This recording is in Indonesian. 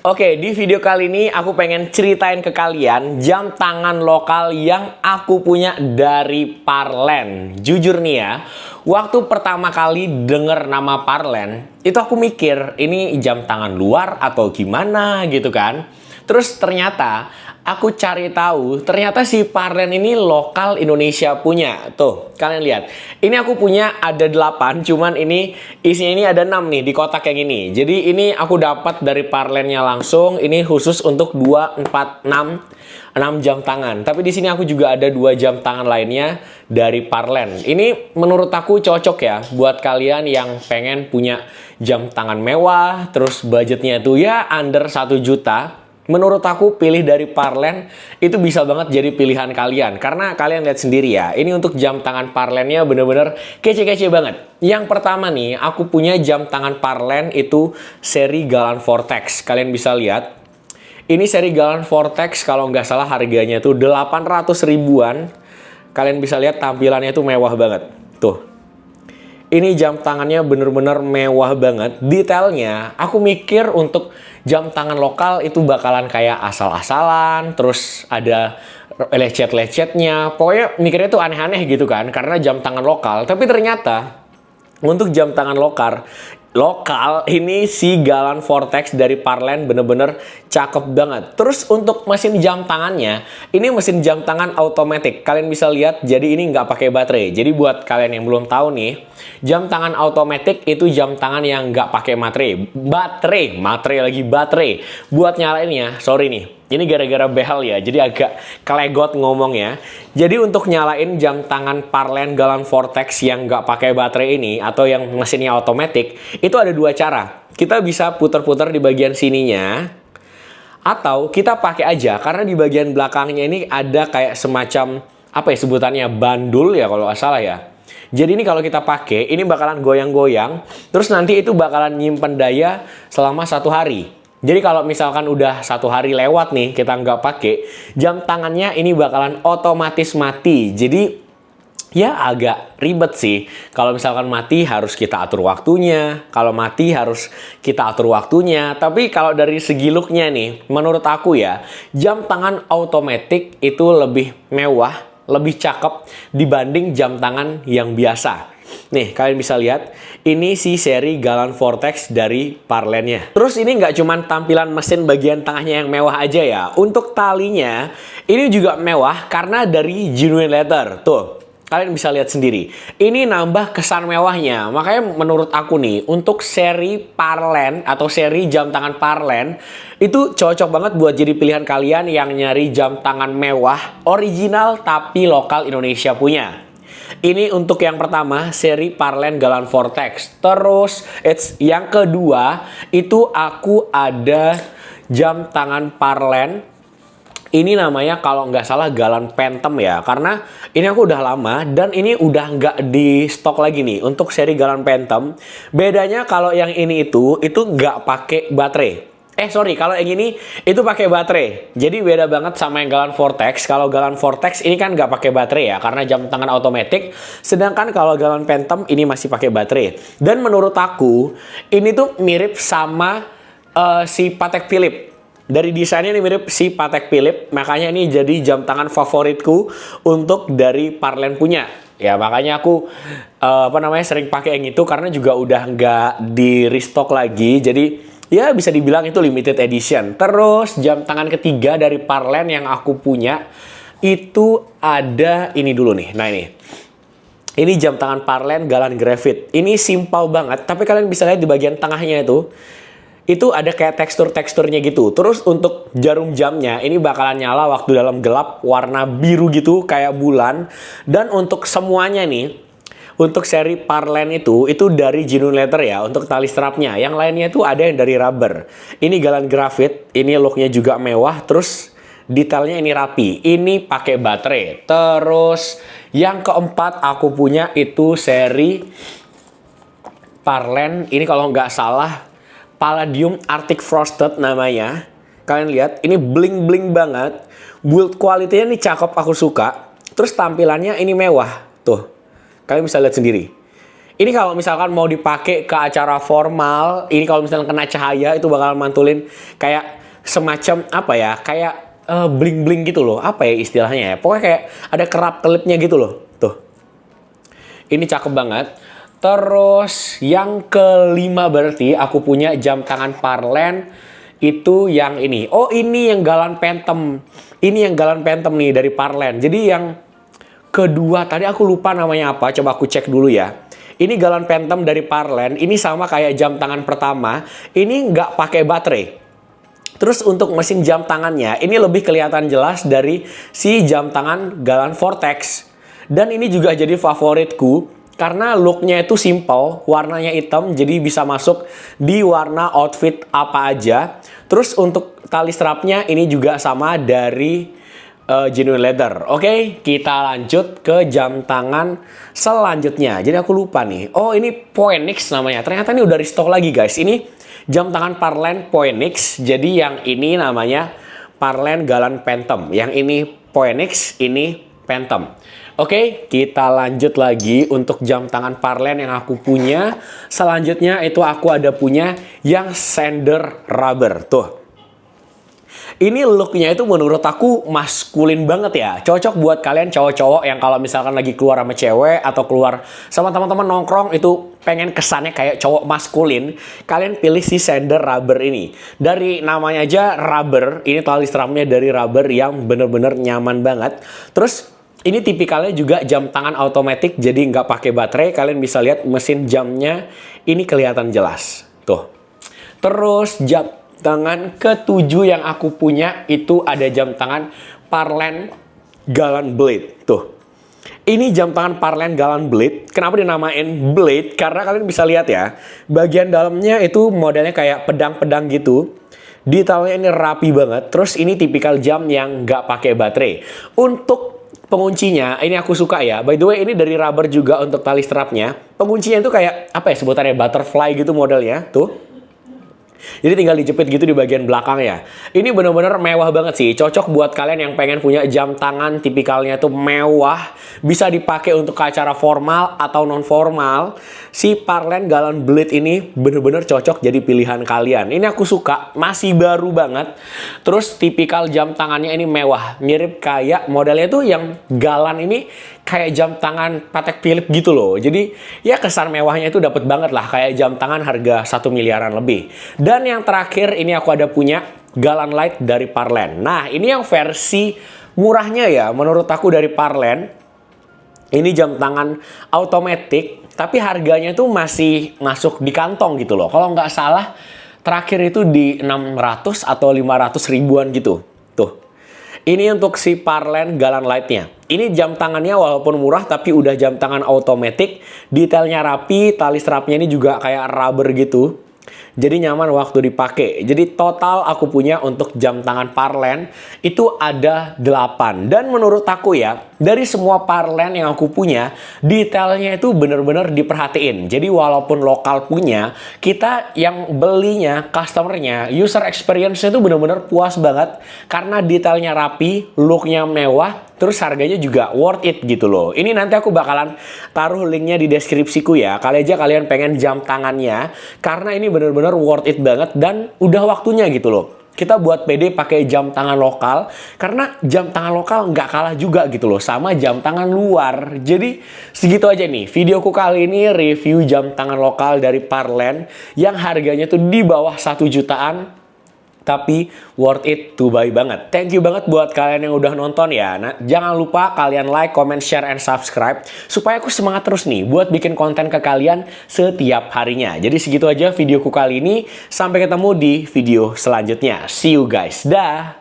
Oke, di video kali ini aku pengen ceritain ke kalian jam tangan lokal yang aku punya dari Parlen. Jujur nih ya, waktu pertama kali denger nama Parlen, itu aku mikir ini jam tangan luar atau gimana gitu kan. Terus ternyata aku cari tahu, ternyata si Parlen ini lokal Indonesia punya. Tuh, kalian lihat. Ini aku punya ada 8, cuman ini isinya ini ada 6 nih di kotak yang ini. Jadi ini aku dapat dari Parlennya langsung. Ini khusus untuk 2, 4, 6 jam tangan. Tapi di sini aku juga ada 2 jam tangan lainnya dari Parlen. Ini menurut aku cocok ya buat kalian yang pengen punya jam tangan mewah, terus budgetnya itu ya under 1 juta. Menurut aku pilih dari Parlen itu bisa banget jadi pilihan kalian. Karena kalian lihat sendiri ya, ini untuk jam tangan Parlennya bener-bener kece-kece banget. Yang pertama nih, aku punya jam tangan Parlen itu seri Galan Vortex. Kalian bisa lihat. Ini seri Galan Vortex kalau nggak salah harganya tuh 800 ribuan. Kalian bisa lihat tampilannya itu mewah banget. Tuh. Ini jam tangannya bener-bener mewah banget. Detailnya, aku mikir untuk jam tangan lokal itu bakalan kayak asal-asalan. Terus ada lecet-lecetnya. Pokoknya mikirnya tuh aneh-aneh gitu kan. Karena jam tangan lokal. Tapi ternyata untuk jam tangan lokal ini si Galan Vortex dari Parlen bener-bener cakep banget. Terus untuk mesin jam tangannya, ini mesin jam tangan automatic. Kalian bisa lihat, jadi ini nggak pakai baterai. Jadi buat kalian yang belum tahu nih, jam tangan automatic itu jam tangan yang nggak pakai baterai. Buat nyalainnya, sorry nih. Ini gara-gara behel ya, jadi agak kelegot ngomongnya. Jadi untuk nyalain jam tangan Parlen Galan Vortex yang nggak pakai baterai ini, atau yang mesinnya otomatis, itu ada 2 cara. Kita bisa putar-putar di bagian sininya, atau kita pakai aja, karena di bagian belakangnya ini ada kayak semacam, apa ya sebutannya, bandul ya kalau nggak salah ya. Jadi ini kalau kita pakai, ini bakalan goyang-goyang, terus nanti itu bakalan nyimpen daya selama 1 hari. Jadi kalau misalkan udah 1 hari lewat nih, kita nggak pakai, jam tangannya ini bakalan otomatis mati. Jadi ya agak ribet sih. Kalau misalkan mati harus kita atur waktunya. Kalau mati harus kita atur waktunya. Tapi kalau dari segi looknya nih, menurut aku ya, jam tangan automatic itu lebih mewah, lebih cakep dibanding jam tangan yang biasa. Nih, kalian bisa lihat, ini si seri Galan Vortex dari Parlennya. Terus ini nggak cuman tampilan mesin bagian tengahnya yang mewah aja ya. Untuk talinya, ini juga mewah karena dari genuine leather. Tuh, kalian bisa lihat sendiri. Ini nambah kesan mewahnya. Makanya menurut aku nih, untuk seri Parlen atau seri jam tangan Parlen, itu cocok banget buat jadi pilihan kalian yang nyari jam tangan mewah, original tapi lokal Indonesia punya. Ini untuk yang pertama, seri Parlen Galan Vortex. Terus, yang kedua, itu aku ada jam tangan Parlen. Ini namanya kalau nggak salah Galan Phantom ya. Karena ini aku udah lama dan ini udah nggak di stok lagi nih. Untuk seri Galan Phantom, bedanya kalau yang ini itu nggak pakai baterai. Sorry, kalau yang ini itu pakai baterai. Jadi beda banget sama yang Galan Vortex. Kalau Galan Vortex ini kan nggak pakai baterai ya, karena jam tangan otomatis. Sedangkan kalau Galan Phantom ini masih pakai baterai. Dan menurut aku ini tuh mirip sama si Patek Philippe. Dari desainnya ini mirip si Patek Philippe. Makanya ini jadi jam tangan favoritku untuk dari Parlen punya. Ya makanya aku sering pakai yang itu karena juga udah nggak di restock lagi. Jadi ya bisa dibilang itu limited edition. Terus jam tangan ketiga dari Parlen yang aku punya itu ada ini dulu nih. Nah ini. Ini jam tangan Parlen Galan Graphite. Ini simpel banget, tapi kalian bisa lihat di bagian tengahnya itu ada kayak tekstur-teksturnya gitu. Terus untuk jarum jamnya ini bakalan nyala waktu dalam gelap, warna biru gitu kayak bulan. Dan untuk semuanya nih, untuk seri Parlen itu dari genuine leather ya untuk tali strapnya. Yang lainnya itu ada yang dari rubber. Ini Galan Graphite, ini looknya juga mewah. Terus detailnya ini rapi. Ini pakai baterai. Terus yang keempat aku punya itu seri Parlen. Ini kalau nggak salah Palladium Arctic Frosted namanya. Kalian lihat, ini bling-bling banget. Build quality-nya ini cakep, aku suka. Terus tampilannya ini mewah. Tuh. Kalian bisa lihat sendiri. Ini kalau misalkan mau dipakai ke acara formal, ini kalau misalkan kena cahaya itu bakal mantulin kayak semacam apa ya, kayak bling-bling gitu loh. Apa ya istilahnya ya? Pokoknya kayak ada kerap-kelipnya gitu loh. Tuh. Ini cakep banget. Terus yang kelima berarti aku punya jam tangan Parlen itu yang ini. Oh, ini yang Galan Phantom. Ini yang Galan Phantom nih dari Parlen. Jadi yang kedua tadi aku lupa namanya apa. Coba aku cek dulu ya. Ini Galan Phantom dari Parlen. Ini sama kayak jam tangan pertama. Ini nggak pakai baterai. Terus untuk mesin jam tangannya, ini lebih kelihatan jelas dari si jam tangan Galan Vortex. Dan ini juga jadi favoritku, karena looknya itu simple, warnanya hitam, jadi bisa masuk di warna outfit apa aja. Terus untuk tali strapnya, ini juga sama dari genuine leather. Oke, kita lanjut ke jam tangan selanjutnya. Jadi aku lupa nih. Oh, ini Phoenix namanya. Ternyata ini udah restock lagi guys. Ini jam tangan Parlen Phoenix. Jadi yang ini namanya Parlen Galan Phantom. Yang ini Phoenix, ini Phantom. Oke, kita lanjut lagi untuk jam tangan Parlen yang aku punya. Selanjutnya itu aku ada punya yang Sander Rubber. Tuh. Ini looknya itu menurut aku maskulin banget ya. Cocok buat kalian cowok-cowok yang kalau misalkan lagi keluar sama cewek atau keluar sama teman-teman nongkrong itu pengen kesannya kayak cowok maskulin. Kalian pilih si Sander Rubber ini. Dari namanya aja rubber, ini tali strapnya dari rubber yang bener-bener nyaman banget. Terus ini tipikalnya juga jam tangan otomatis, jadi nggak pakai baterai. Kalian bisa lihat mesin jamnya ini kelihatan jelas. Tuh. Terus jam tangan ketujuh yang aku punya itu ada jam tangan Parlen Galan Blade. Tuh. Ini jam tangan Parlen Galan Blade. Kenapa dinamain Blade? Karena kalian bisa lihat ya, bagian dalamnya itu modelnya kayak pedang-pedang gitu. Detailnya ini rapi banget. Terus ini tipikal jam yang nggak pakai baterai. Untuk penguncinya, ini aku suka ya. By the way, ini dari rubber juga untuk tali strapnya. Penguncinya itu kayak, apa ya sebutannya, butterfly gitu modelnya. Tuh. Jadi tinggal dijepit gitu di bagian belakang ya. Ini bener-bener mewah banget sih. Cocok buat kalian yang pengen punya jam tangan tipikalnya tuh mewah. Bisa dipakai untuk ke acara formal atau non formal. Si Parlen Galan Blade ini bener-bener cocok jadi pilihan kalian. Ini aku suka. Masih baru banget. Terus tipikal jam tangannya ini mewah. Mirip kayak modelnya tuh yang Galan ini kayak jam tangan Patek Philippe gitu loh. Jadi ya kesan mewahnya itu dapet banget lah. Kayak jam tangan harga 1 miliaran lebih. Dan yang terakhir ini aku ada punya Galan Light dari Parlen. Nah ini yang versi murahnya ya menurut aku dari Parlen. Ini jam tangan automatic tapi harganya tuh masih masuk di kantong gitu loh. Kalau nggak salah terakhir itu di 600 atau 500 ribuan gitu. Tuh. Ini untuk si Parlen Galan Light-nya. Ini jam tangannya walaupun murah tapi udah jam tangan automatic. Detailnya rapi, tali strapnya ini juga kayak rubber gitu. Jadi nyaman waktu dipakai. Jadi total aku punya untuk jam tangan Parlen itu ada 8. Dan menurut aku ya, dari semua Parlen yang aku punya, detailnya itu bener-bener diperhatiin. Jadi walaupun lokal punya, kita yang belinya, customernya, user experience-nya itu bener-bener puas banget. Karena detailnya rapi, looknya mewah, terus harganya juga worth it gitu loh. Ini nanti aku bakalan taruh linknya di deskripsiku ya. Kali aja kalian pengen jam tangannya. Karena ini bener-bener worth it banget dan udah waktunya gitu loh. Kita buat PD pakai jam tangan lokal. Karena jam tangan lokal nggak kalah juga gitu loh sama jam tangan luar. Jadi segitu aja nih. Videoku kali ini review jam tangan lokal dari Parlen. Yang harganya tuh di bawah 1 jutaan. Tapi worth it to buy banget. Thank you banget buat kalian yang udah nonton ya. Nah, jangan lupa kalian like, comment, share, and subscribe. Supaya aku semangat terus nih buat bikin konten ke kalian setiap harinya. Jadi segitu aja videoku kali ini. Sampai ketemu di video selanjutnya. See you guys. Dah.